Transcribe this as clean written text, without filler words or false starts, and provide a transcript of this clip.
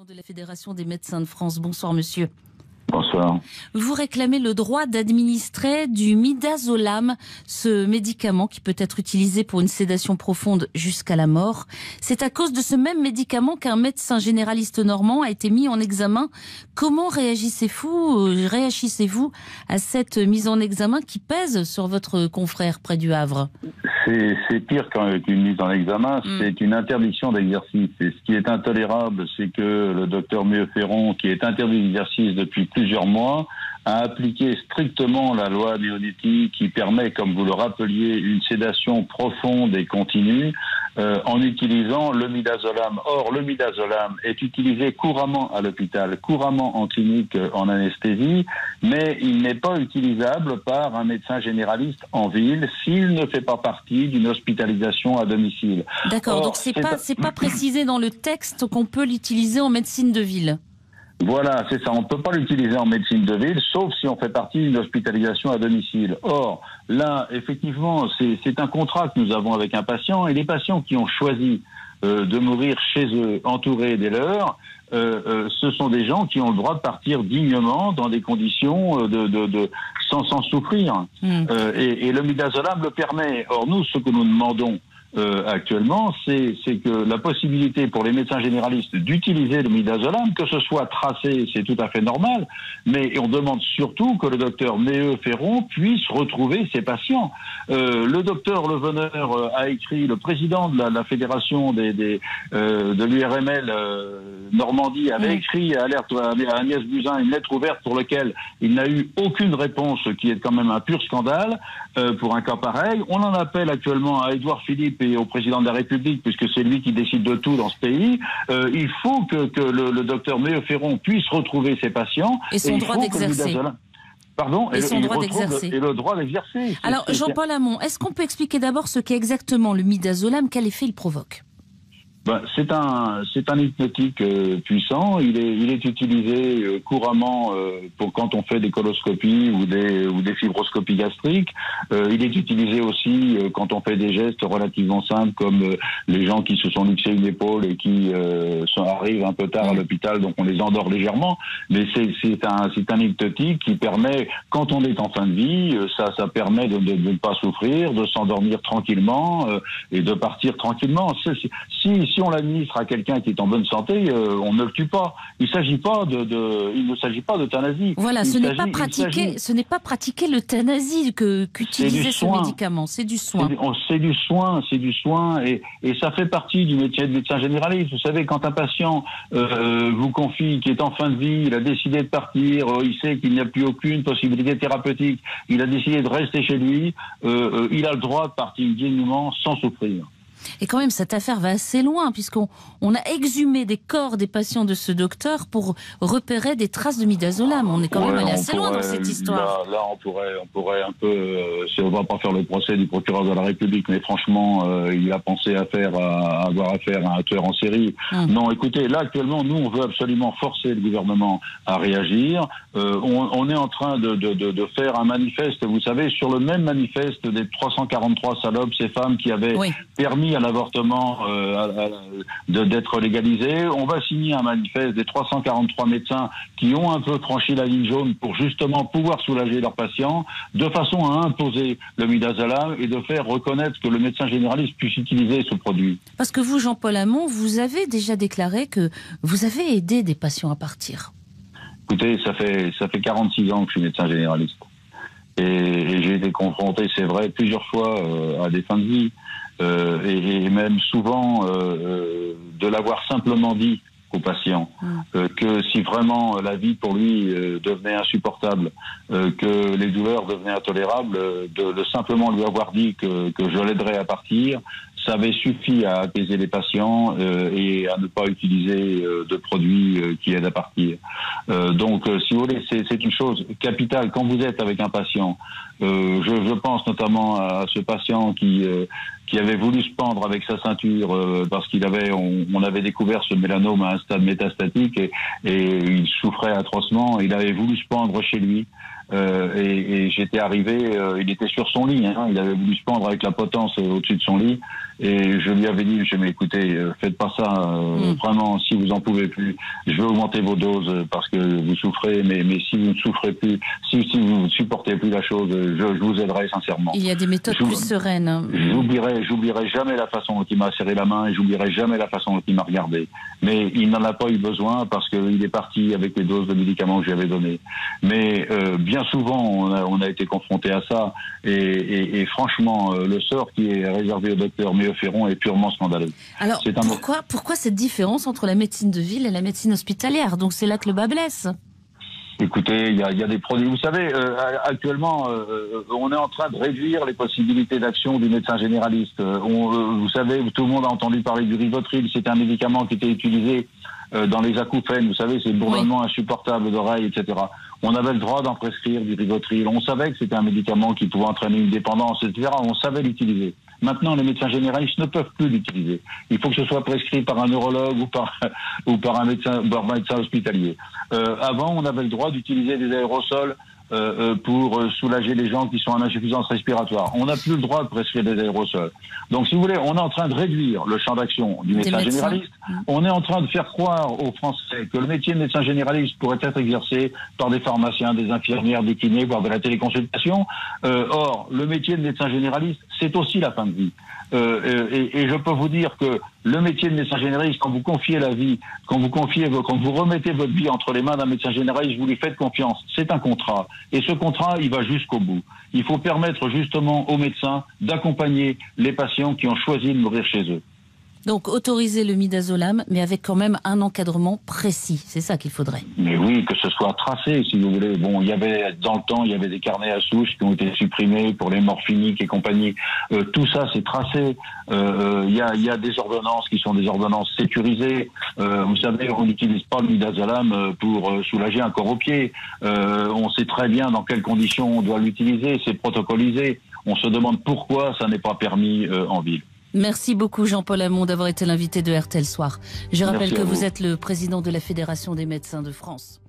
Président de la Fédération des médecins de France. Bonsoir monsieur. Bonsoir. Vous réclamez le droit d'administrer du midazolam, ce médicament qui peut être utilisé pour une sédation profonde jusqu'à la mort. C'est à cause de ce même médicament qu'un médecin généraliste normand a été mis en examen. Comment réagissez-vous à cette mise en examen qui pèse sur votre confrère près du Havre? C'est pire qu'une mise en examen, c'est une interdiction d'exercice. Et ce qui est intolérable, c'est que le docteur Méheut-Ferron, qui est interdit d'exercice depuis plusieurs mois, a appliqué strictement la loi néonétique qui permet, comme vous le rappeliez, une sédation profonde et continue en utilisant le midazolam. Or, le midazolam est utilisé couramment à l'hôpital, couramment en clinique, en anesthésie, mais il n'est pas utilisable par un médecin généraliste en ville s'il ne fait pas partie d'une hospitalisation à domicile. D'accord, donc c'est pas précisé dans le texte qu'on peut l'utiliser en médecine de ville. Voilà, c'est ça. On ne peut pas l'utiliser en médecine de ville, sauf si on fait partie d'une hospitalisation à domicile. Or, là, effectivement, c'est un contrat que nous avons avec un patient, et les patients qui ont choisi de mourir chez eux, entourés des leurs, ce sont des gens qui ont le droit de partir dignement dans des conditions sans souffrir. Et le midazolam le permet. Or, nous, ce que nous demandons actuellement, c'est que la possibilité pour les médecins généralistes d'utiliser le midazolam, que ce soit tracé, c'est tout à fait normal, mais on demande surtout que le docteur Méheut-Ferron puisse retrouver ses patients. Le docteur Leveneur a écrit, le président de la fédération de l'URML Normandie avait écrit à Agnès Buzyn une lettre ouverte pour laquelle il n'a eu aucune réponse, ce qui est quand même un pur scandale pour un cas pareil. On en appelle actuellement à Édouard Philippe et au président de la République, puisque c'est lui qui décide de tout dans ce pays. Il faut que le docteur Méheut-Ferron puisse retrouver ses patients. Et son droit d'exercer. Pardon, et son droit d'exercer. Et le droit d'exercer. Alors, Jean-Paul Hamon, est-ce qu'on peut expliquer d'abord ce qu'est exactement le midazolam, quel effet il provoque? C'est un hypnotique puissant. Il est utilisé couramment pour quand on fait des coloscopies ou des fibroscopies gastriques. Il est utilisé aussi quand on fait des gestes relativement simples, comme les gens qui se sont luxés une épaule et qui arrivent un peu tard à l'hôpital, donc on les endort légèrement. Mais c'est un hypnotique qui permet, quand on est en fin de vie, ça permet de ne pas souffrir, de s'endormir tranquillement et de partir tranquillement. Si on l'administre à quelqu'un qui est en bonne santé, on ne le tue pas. Il ne s'agit pas d'euthanasie. Voilà, ce n'est pas pratiquer l'euthanasie qu'utiliser ce médicament, c'est du soin. C'est du soin, et ça fait partie du métier de médecin généraliste. Vous savez, quand un patient vous confie qu'il est en fin de vie, il a décidé de partir, il sait qu'il n'y a plus aucune possibilité thérapeutique, il a décidé de rester chez lui, il a le droit de partir dignement sans souffrir. Et quand même, cette affaire va assez loin, puisqu'on a exhumé des corps des patients de ce docteur pour repérer des traces de midazolam. On est quand même allé assez loin dans cette histoire. Là, on pourrait un peu... on ne va pas faire le procès du procureur de la République, mais franchement, il a pensé à avoir affaire à un tueur en série. Non, écoutez, là, actuellement, nous, on veut absolument forcer le gouvernement à réagir. On est en train de faire un manifeste, vous savez, sur le même manifeste des 343 salopes, ces femmes qui avaient permis à l'avortement d'être légalisé. On va signer un manifeste des 343 médecins qui ont un peu franchi la ligne jaune pour justement pouvoir soulager leurs patients, de façon à imposer le midazolam et de faire reconnaître que le médecin généraliste puisse utiliser ce produit. Parce que vous, Jean-Paul Hamon, vous avez déjà déclaré que vous avez aidé des patients à partir. Écoutez, ça fait 46 ans que je suis médecin généraliste. Et j'ai été confronté, c'est vrai, plusieurs fois à des fins de vie. Et même souvent de l'avoir simplement dit au patient, que si vraiment la vie pour lui devenait insupportable, que les douleurs devenaient intolérables, de simplement lui avoir dit que je l'aiderais à partir, ça avait suffi à apaiser les patients et à ne pas utiliser de produits qui aident à partir. Donc, si vous voulez, c'est une chose capitale. Quand vous êtes avec un patient, je pense notamment à ce patient qui avait voulu se pendre avec sa ceinture parce on avait découvert ce mélanome à un stade métastatique et il souffrait atrocement. Il avait voulu se pendre chez lui. et j'étais arrivé, il était sur son lit, hein, il avait voulu se pendre avec la potence au-dessus de son lit, et je lui avais dit, mais écoutez, faites pas ça, vraiment, si vous en pouvez plus, je vais augmenter vos doses parce que vous souffrez, mais si vous ne souffrez plus, si vous ne supportez plus la chose, je vous aiderai sincèrement. Il y a des méthodes plus sereines. J'oublierai jamais la façon dont il m'a serré la main et j'oublierai jamais la façon dont il m'a regardé. Mais il n'en a pas eu besoin parce qu'il est parti avec les doses de médicaments que je lui avais données. Mais bien souvent, on a été confronté à ça et franchement, le sort qui est réservé au docteur Méo-Ferron est purement scandaleux. Alors, pourquoi cette différence entre la médecine de ville et la médecine hospitalière? Donc c'est là que le bas blesse. Écoutez, il y a des produits. Vous savez, actuellement, on est en train de réduire les possibilités d'action du médecin généraliste. Vous savez, tout le monde a entendu parler du Rivotril. C'est un médicament qui était utilisé dans les acouphènes. Vous savez, c'est le bourdonnement insupportable d'oreilles, etc. On avait le droit d'en prescrire du Rivotril. On savait que c'était un médicament qui pouvait entraîner une dépendance, etc. On savait l'utiliser. Maintenant, les médecins généralistes ne peuvent plus l'utiliser. Il faut que ce soit prescrit par un neurologue ou par un médecin hospitalier. Avant, on avait le droit d'utiliser des aérosols pour soulager les gens qui sont en insuffisance respiratoire. On n'a plus le droit de prescrire des aérosols. Donc, si vous voulez, on est en train de réduire le champ d'action du médecin généraliste. On est en train de faire croire aux Français que le métier de médecin généraliste pourrait être exercé par des pharmaciens, des infirmières, des kinés, voire de la téléconsultation. Or, le métier de médecin généraliste, c'est aussi la fin de vie. Et je peux vous dire que le métier de médecin généraliste, quand vous confiez la vie, quand vous remettez votre vie entre les mains d'un médecin généraliste, vous lui faites confiance. C'est un contrat. Et ce contrat, il va jusqu'au bout. Il faut permettre justement aux médecins d'accompagner les patients qui ont choisi de mourir chez eux. Donc autoriser le midazolam, mais avec quand même un encadrement précis. C'est ça qu'il faudrait. Mais oui, que ce soit tracé, si vous voulez. Bon, dans le temps, il y avait des carnets à souche qui ont été supprimés pour les morphiniques et compagnie. Tout ça, c'est tracé. Il y a des ordonnances qui sont des ordonnances sécurisées. Vous savez, on n'utilise pas le midazolam pour soulager un corps au pied. On sait très bien dans quelles conditions on doit l'utiliser. C'est protocolisé. On se demande pourquoi ça n'est pas permis en ville. Merci beaucoup Jean-Paul Hamon d'avoir été l'invité de RTL Soir. Je rappelle que vous êtes le président de la Fédération des médecins de France.